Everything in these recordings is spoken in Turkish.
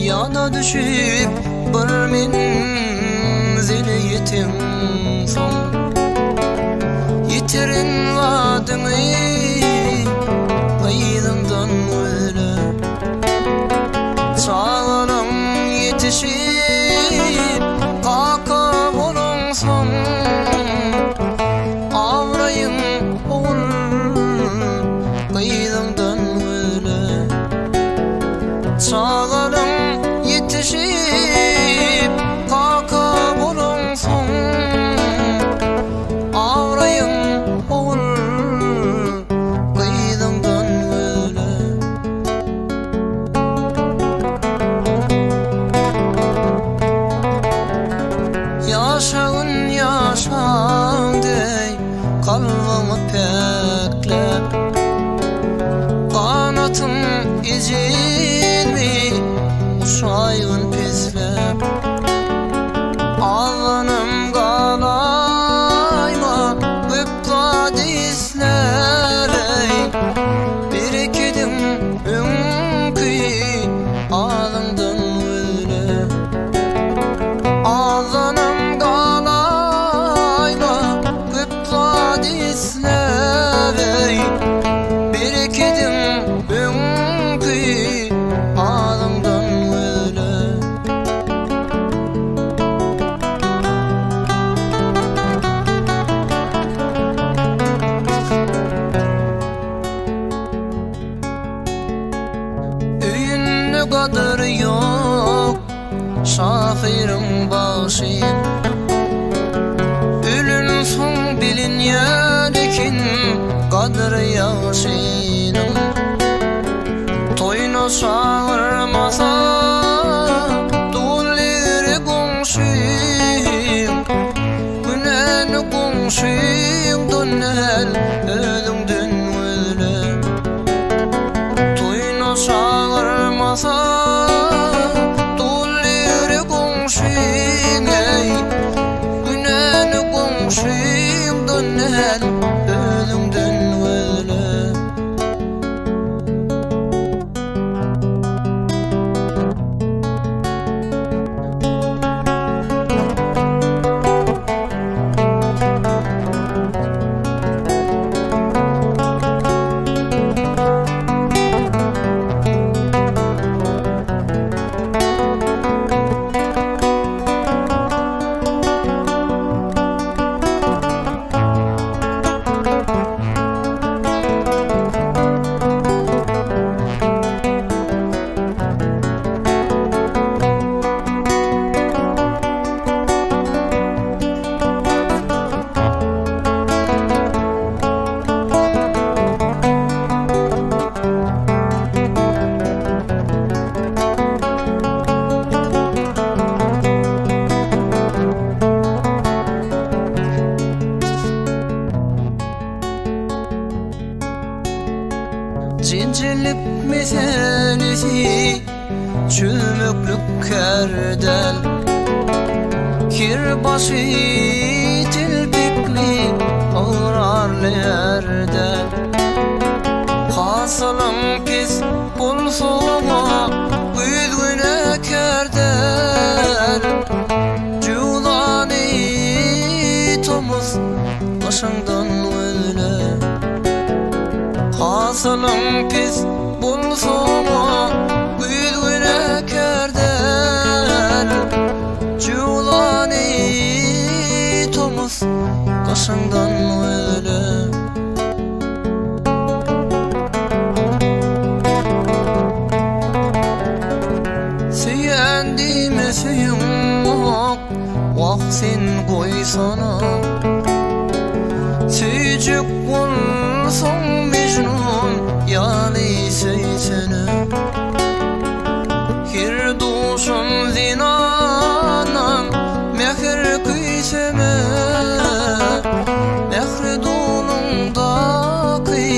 yana düşüp bir menzile yetin soň yitirin wadyňy aýdymdan öle çağlaryň yetişip kaka bolun soň awraýyň ol aýdymdan öle çağlaryň yetişip kaka bolun soň awraýyň ol aýdymdan öle yaşagyň yaşandy kalbamy peklep kanatym ezilmi uşaýgyn peslep alnym galaýma öpkady islerey berekedim öňkü alyňdan öle alnym galaýma öpkady islerey berekedim öňkü alyňdan öle öýünde gadyry ýok şahyryň başyn ölün soň bilinýär ekin gadyry ýaşynyň toyna çağırmasa dulleri goňşyň günen goňşyň dönel ölüňden öle toyna çağırmasa dulleri goňşyň günen goňşyň dönel ölüňden öle Cincilik meselesi çömüklük kerdel kirbaşı tilpikli ağrarlı erdel hasılım pis bolsoma güzgüne kerdel culani tomuz başından öyle hasılım pis bolsoma güzgüne kerdel culani tomuz başından öyle süýendime süýüň ok wak sen goýsana süýjük bolsoň mecnun ýaly süýsene her duşum zinanan mehr küýseme mehr dolundaky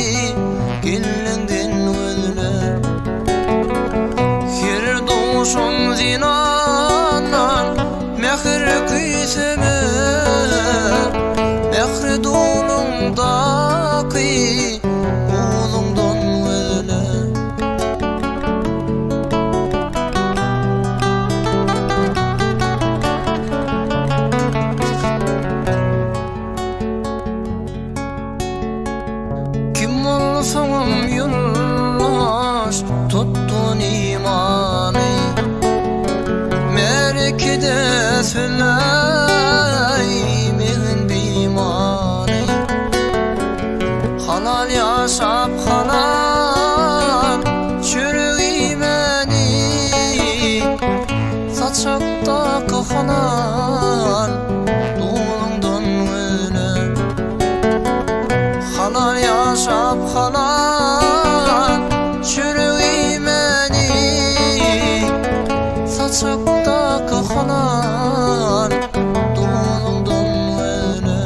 gellinden öle her duşum zinanan mehr küýseme mehr dolundaky ulumdan öle ikide söyleymeyin bimani. Halal yaşap halal çürüğümeni, saçaktaki halal dolundan öyle. Halal yaşap halal çürüğümeni, saçaktaki halal dolundan öyle.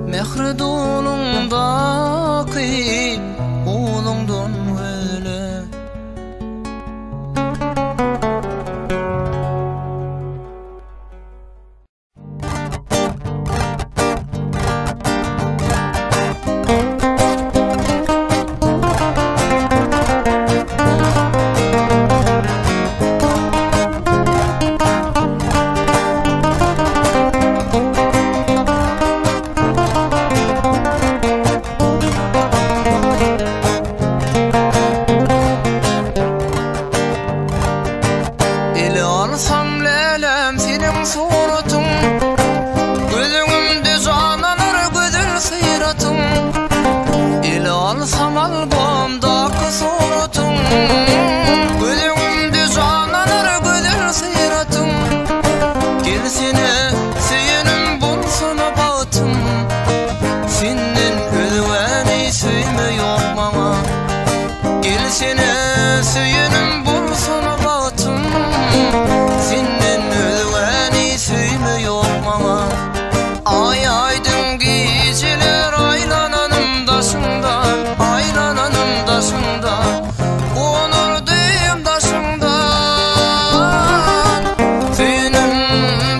Mehri dolundaki oğlundan öyle. Alsam lelem senin suratın, gözümde canlanır güzel sıratın. Ele alsam albomdaki suratın, gözümde canlanır güzel sıratın. Gelsene senin bulsana batım, senin özgeni söyle yok bana. Gelsene senin bulsana batım, senin özgeni söyle yok bana. Ay aydın geceler aylananım daşında, aylananım daşında, onurdayım daşından. Senin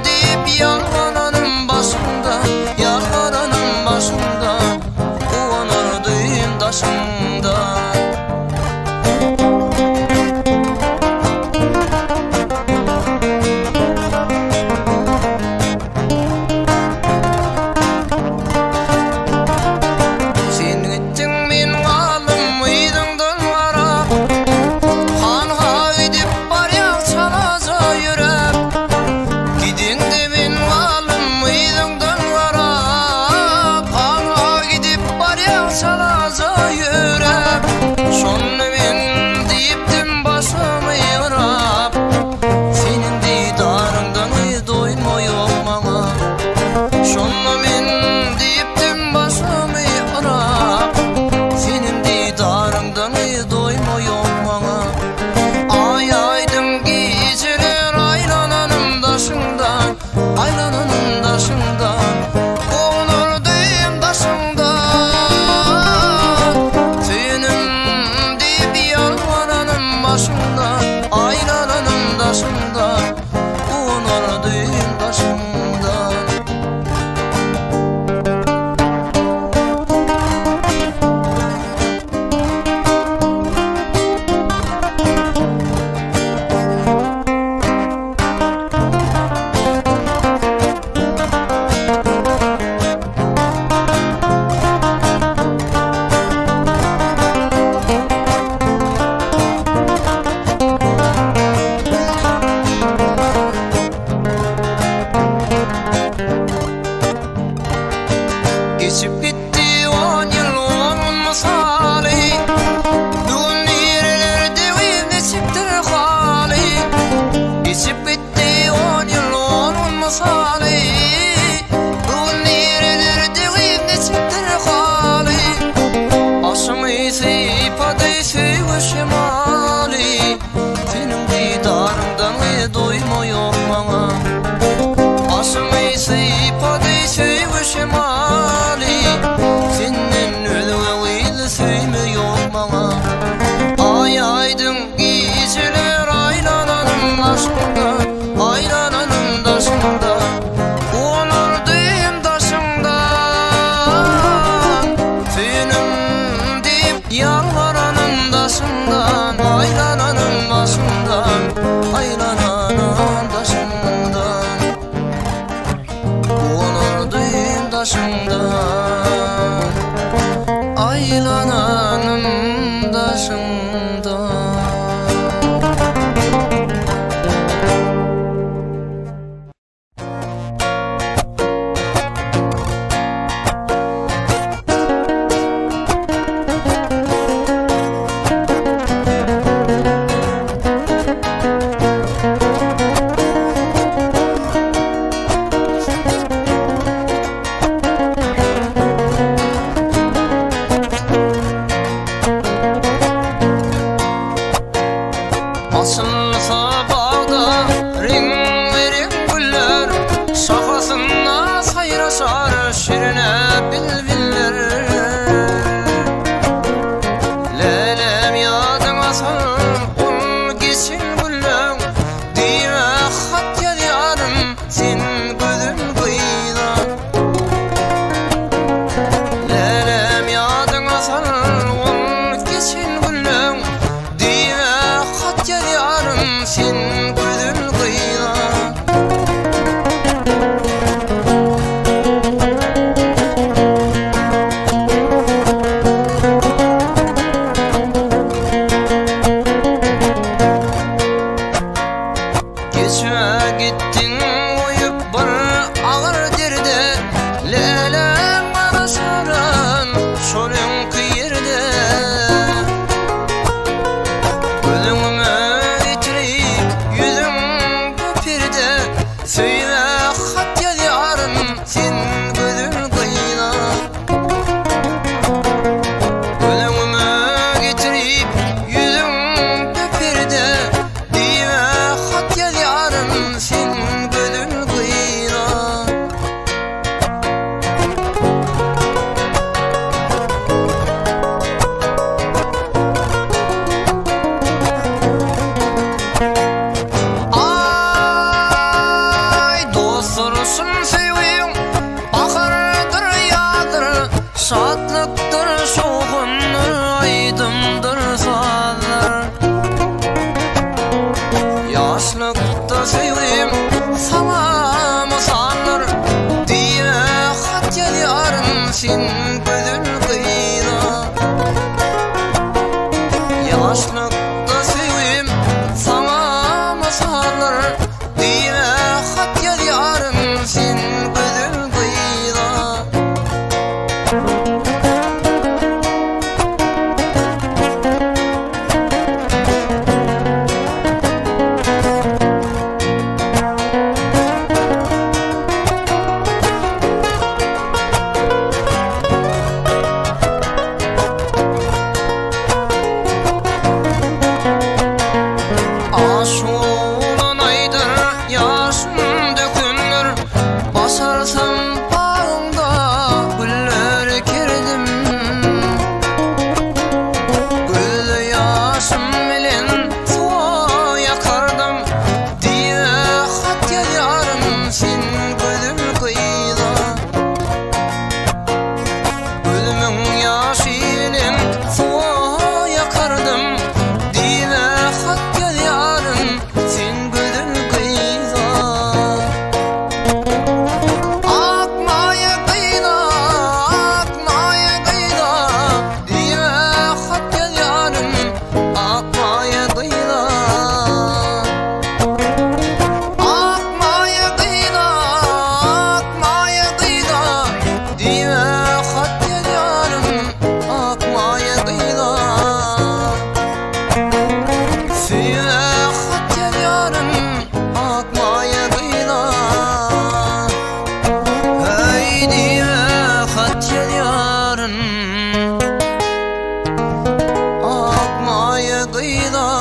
deyip yalvananım başında, yalvananım başında, onurdayım daşında. Aylananım daşından, onurdayım daşından. Senin deyip yalvaranım başından, aylananım daşından, onurdayım daşından. Geçip gitti 10 yıl onun misali, bugün nerelerde evde çıktı hali. Geçip gitti 10 yıl onun misali, bugün nerelerde evde çıktı hali. Aşımı seypadı sevgi şemali, senin didarından doymuyor bana. Aşımı seypadı sevgi şemali, senin ölüğüyle söyle yok bana. Ay aydın geceler aylananım daşında, aylananım daşında, onurdayım daşından. Senin deyip yalvaranım daşından, aylananım daşından, aylananım daşından, onurdayım daşından, aylananım daşından. güdül kıyla. Geçme gittin uyup bir ağır derde, lelem bana saran şolun kıyırda. Gülüngümü itirip yüzüm bu pirde, söyle hat yazarım sen güdül kıyla. Gülüngümü getirip yüzüm bu pirde, diye hat yazarım sen güdül kıyla. Ay dostursun seveyim, bahardır yağdır, şadlıktır şoğundur, aydındır sağlar. Yaşlıkta seveyim sana masallar, diye hat yazarım sen güdül kıyla. Yaşlıkta seveyim sana masallar, diye hat yazarım sen güdül kıyla. Aşuğun aydır yaşın dökünür, basarsam bağımda güller kerdim. Gül yaşım bilen suya yakardım, diye hat yazarım sen güdül kıyla. Gülümün yaşı bilen suya yakardım, diye hat yazarım sen güdül kıyla. Akmaya kıyla, akmaya kıyla, diye hat yazarım akmaya kıyla. Akmaya kıyla, akmaya kıyla, diye hat yazarım akmaya kıyla. Söyle hat yazarım akmaya kıyla. Hey diye hat yazarım akmaya kıyla.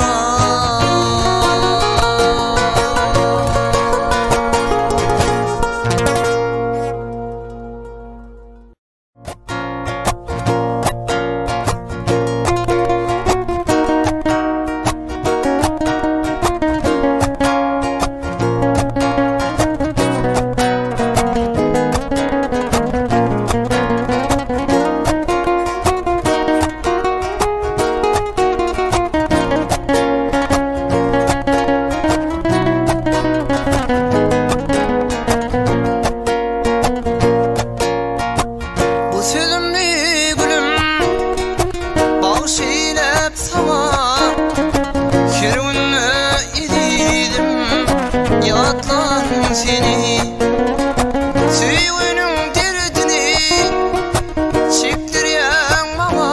Bu sözümlü gülüm bağışlayıp sana, her günü izledim yatlan seni. Söğünün derdini çektiryen bana,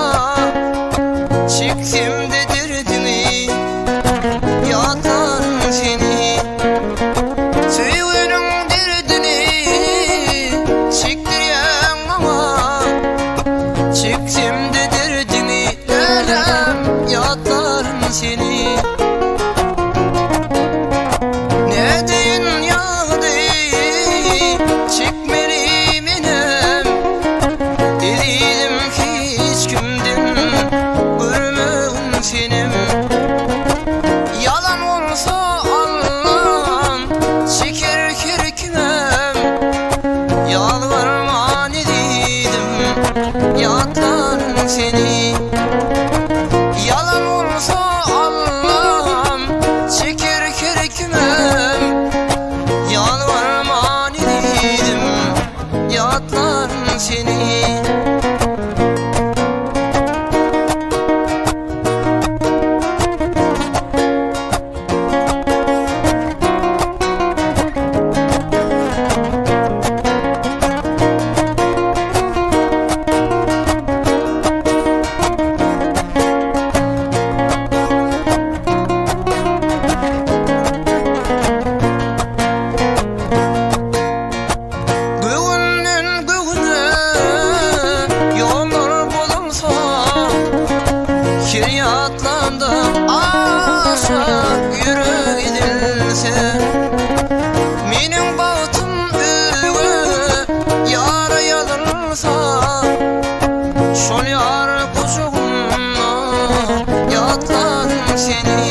çektim de derdini yatlan seni. Söğünün derdini çektiryen bana, çektim de derdini, lelem yatlarım seni. Ne deyin ya deyin dese, mening bagtym özüge ýara ýazylsa, şol ýar guşugymna ýatladyň seni.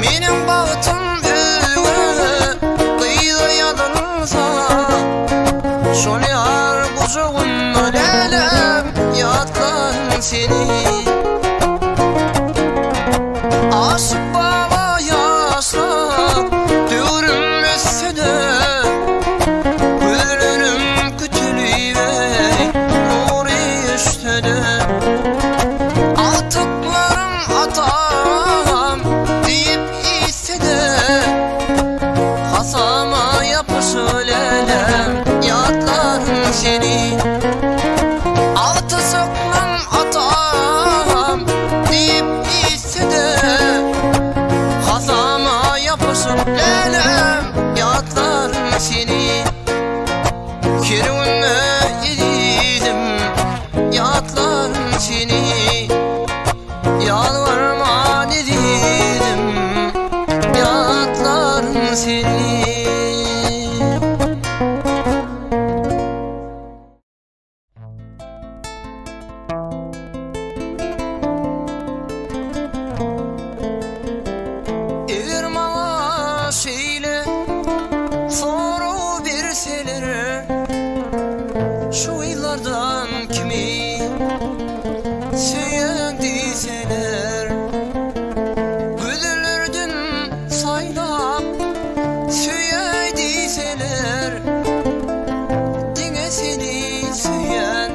Mening bagtym özüge gyýda ýazylsa, şol ýar guşugymna lelem ýatladyň seni. Aşık baba yaşlar döwrüm össede, gözlerim kütülüýbey nury üstede. Altıklarım atam diýip issede, hasama ýapyşyp lelem ýatladyň seni. Altysyklym atam diýip issede, hasama ýapyşyp lelem ýatladyň seni. Kirwinme ýedidim ýatladyň seni. Ýalvarma dedidim ýatladyň seni. Eger maňa şeýle soraw berseler, şu ýyllardan kimi söýen diýseler, gözlerden saýlap söýäý diýseler, diňe seni söýen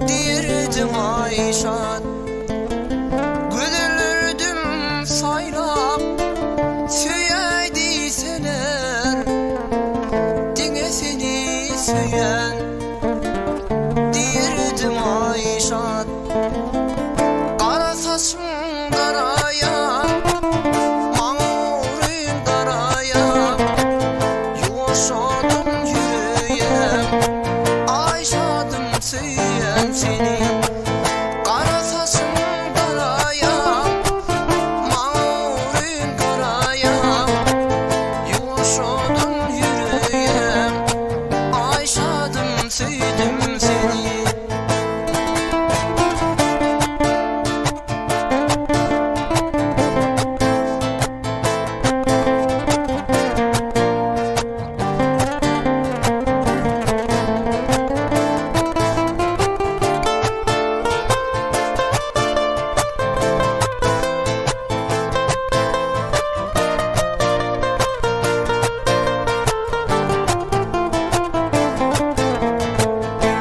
diýerdim Aýşat. Gözlerdim saýlap söýäý diýseler, diňe seni söýen diýerdim Aýşat. Kara saçyň garaya, maňa uryn garaya, ýuwaşadym ýüregim Aýşatym söýen seni. Kara saçyň garaya, maňa uryn garaya, ýuwaşadym ýüregim Aýşatym söýdüm seni.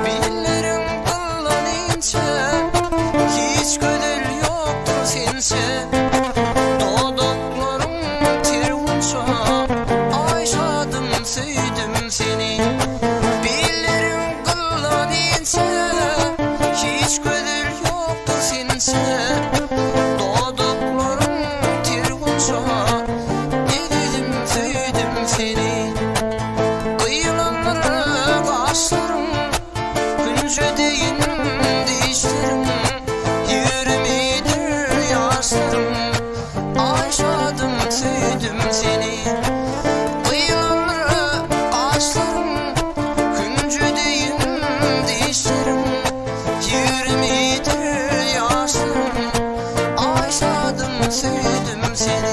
Billerim kıllanınca hiç gödül yoktur sense, dodaklarım tirgunça Aýşatym söýdüm seni. Billerim kıllanınca hiç gödül yoktur sense, dodaklarım tirgunça dedim söýdüm seni. Kıyılanır kaşlarım, güncedeyin dişlerim, yürümedir yaşlarım Aýşatym söýdüm seni. Kıyılanır kaşlarım, güncedeyin dişlerim, yürümedir yaşlarım Aýşatym söýdüm seni.